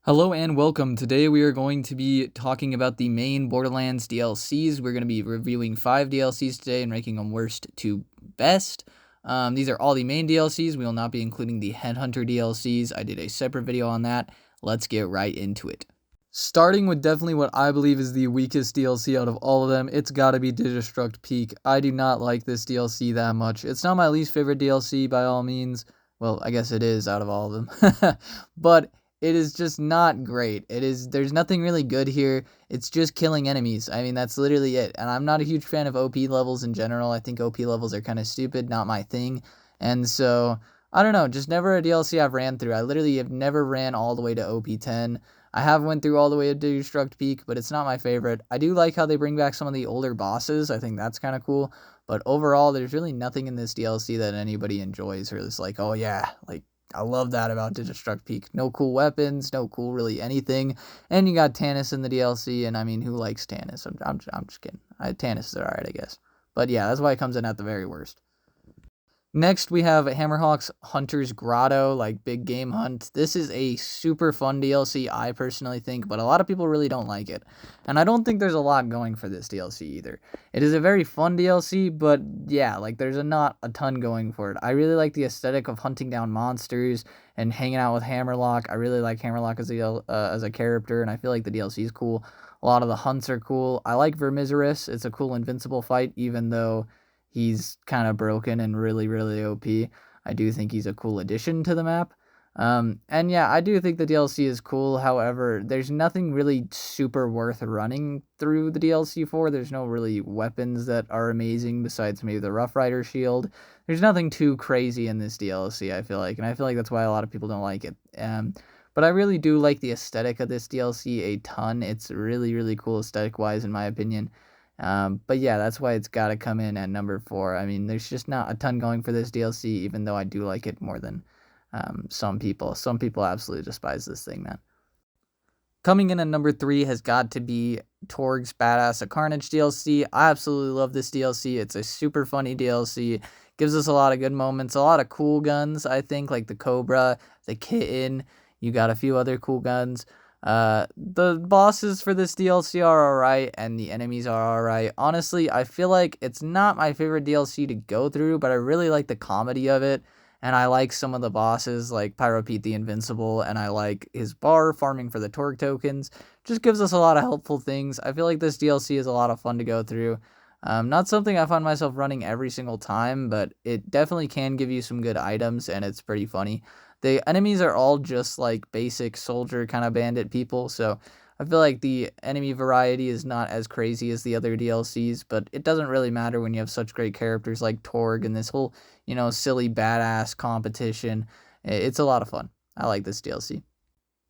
Hello and welcome. Today we are going to be talking about the main Borderlands DLCs. We're going to be reviewing 5 DLCs today and ranking them worst to best. These are all the main DLCs. We will not be including the Headhunter DLCs. I did a separate video on that. Let's get right into it. Starting with definitely what I believe is the weakest DLC out of all of them, it's gotta be Destruct Peak. I do not like this DLC that much. It's not my least favorite DLC by all means. Well, I guess it is out of all of them. But it is just not great. There's nothing really good here. It's just killing enemies. I mean, that's literally it. And I'm not a huge fan of OP levels in general. I think OP levels are kind of stupid, not my thing. And so, I don't know, just never a DLC I've ran through. I literally have never ran all the way to OP 10. I have went through all the way to Destruct Peak, but it's not my favorite. I do like how they bring back some of the older bosses. I think that's kind of cool. But overall, there's really nothing in this DLC that anybody enjoys or is like, oh yeah, like, I love that about Destruct Peak. No cool weapons, no cool really anything. And you got Tannis in the DLC, and I mean, who likes Tannis? I'm just kidding. Tannis is alright, I guess. But yeah, that's why it comes in at the very worst. Next, we have Hammerhawk's Hunter's Grotto, like Big Game Hunt. This is a super fun DLC, I personally think, but a lot of people really don't like it. And I don't think there's a lot going for this DLC either. It is a very fun DLC, but yeah, like there's not a ton going for it. I really like the aesthetic of hunting down monsters and hanging out with Hammerlock. I really like Hammerlock as a character, and I feel like the DLC is cool. A lot of the hunts are cool. I like Vermisaurus. It's a cool invincible fight, even though he's kind of broken and really, really OP. I do think he's a cool addition to the map. And yeah, I do think the DLC is cool. However, there's nothing really super worth running through the DLC for. There's no really weapons that are amazing besides maybe the Rough Rider shield. There's nothing too crazy in this DLC, I feel like. And I feel like that's why a lot of people don't like it. But I really do like the aesthetic of this DLC a ton. It's really, really cool aesthetic-wise, in my opinion. But yeah, that's why it's got to come in at number 4. I mean, there's just not a ton going for this DLC, even though I do like it more than some people. Some people absolutely despise this thing, man. Coming in at number 3 has got to be Torg's Badass of Carnage DLC. I absolutely love this DLC. It's a super funny DLC. Gives us a lot of good moments, a lot of cool guns, I think, like the Cobra, the Kitten. You got a few other cool guns. The bosses for this DLC are alright, and the enemies are alright. Honestly, I feel like it's not my favorite DLC to go through, but I really like the comedy of it, and I like some of the bosses, like Pyro Pete the Invincible, and I like his bar, farming for the Torg tokens. Just gives us a lot of helpful things. I feel like this DLC is a lot of fun to go through. Not something I find myself running every single time, but it definitely can give you some good items, and it's pretty funny. The enemies are all just like basic soldier kind of bandit people, so I feel like the enemy variety is not as crazy as the other DLCs, but it doesn't really matter when you have such great characters like Torg and this whole, silly badass competition. It's a lot of fun. I like this DLC.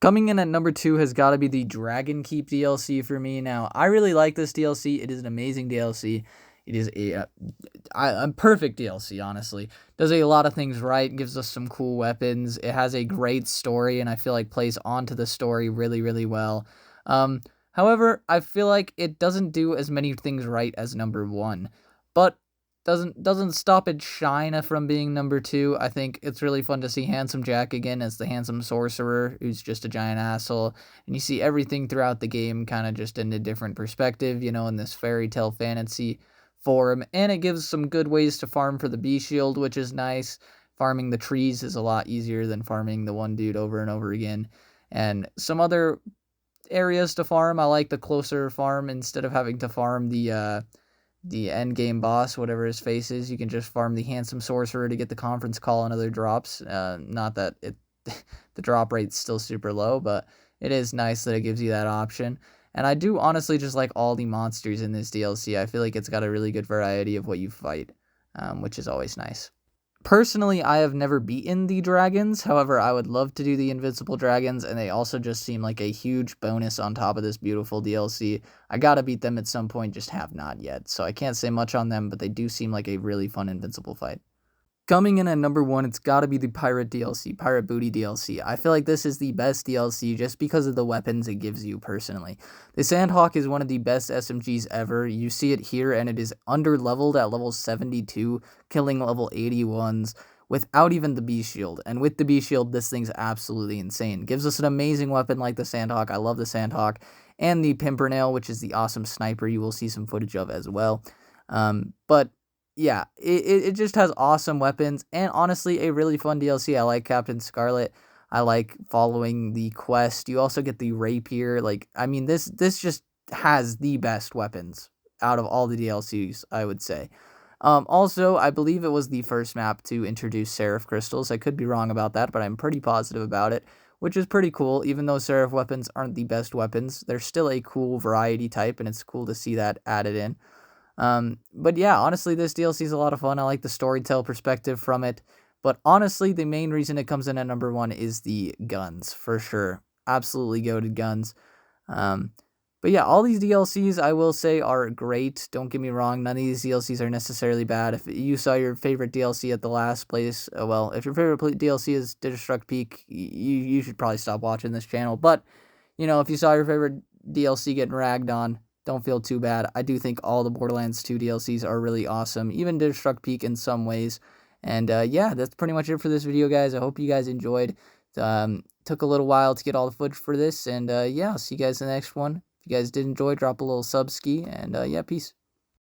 Coming in at number 2 has got to be the Dragon Keep DLC for me. Now, I really like this DLC. It is an amazing DLC. It is a perfect DLC, honestly. Does a lot of things right, gives us some cool weapons. It has a great story, and I feel like plays onto the story really, really well. However, I feel like it doesn't do as many things right as number 1, but doesn't stop it shine from being number 2. I think it's really fun to see Handsome Jack again as the handsome sorcerer who's just a giant asshole, and you see everything throughout the game kind of just in a different perspective, in this fairy tale fantasy form, and it gives some good ways to farm for the B shield, which is nice. Farming the trees is a lot easier than farming the one dude over and over again. And some other areas to farm, I like the closer farm instead of having to farm the end game boss, whatever his face is. You can just farm the handsome sorcerer to get the conference call and other drops. Not that it the drop rate's still super low, but it is nice that it gives you that option. And I do honestly just like all the monsters in this DLC. I feel like it's got a really good variety of what you fight, which is always nice. Personally, I have never beaten the dragons. However, I would love to do the invincible dragons, and they also just seem like a huge bonus on top of this beautiful DLC. I gotta beat them at some point, just have not yet. So I can't say much on them, but they do seem like a really fun invincible fight. Coming in at number 1, it's got to be the Pirate DLC, Pirate Booty DLC. I feel like this is the best DLC just because of the weapons it gives you personally. The Sandhawk is one of the best SMGs ever. You see it here, and it is under-leveled at level 72, killing level 81s without even the B shield. And with the B shield, this thing's absolutely insane. Gives us an amazing weapon like the Sandhawk. I love the Sandhawk. And the Pimpernel, which is the awesome sniper you will see some footage of as well. But yeah, it just has awesome weapons, and honestly, a really fun DLC. I like Captain Scarlet. I like following the quest. You also get the rapier. Like, I mean, this just has the best weapons out of all the DLCs, I would say. Also, I believe it was the first map to introduce Seraph crystals. I could be wrong about that, but I'm pretty positive about it, which is pretty cool. Even though Seraph weapons aren't the best weapons, they're still a cool variety type, and it's cool to see that added in. But yeah, honestly, this DLC is a lot of fun. I like the storytell perspective from it. But honestly, the main reason it comes in at number 1 is the guns, for sure. Absolutely goated guns. But yeah, all these DLCs, I will say, are great. Don't get me wrong, none of these DLCs are necessarily bad. If you saw your favorite DLC at the last place, well, if your favorite DLC is Destruct Peak, you should probably stop watching this channel. But, you know, if you saw your favorite DLC getting ragged on, don't feel too bad. I do think all the Borderlands 2 DLCs are really awesome, even Destruct Peak in some ways. And yeah, that's pretty much it for this video, guys. I hope you guys enjoyed. Took a little while to get all the footage for this, and yeah, I'll see you guys in the next one. If you guys did enjoy, drop a little sub ski, and yeah, peace.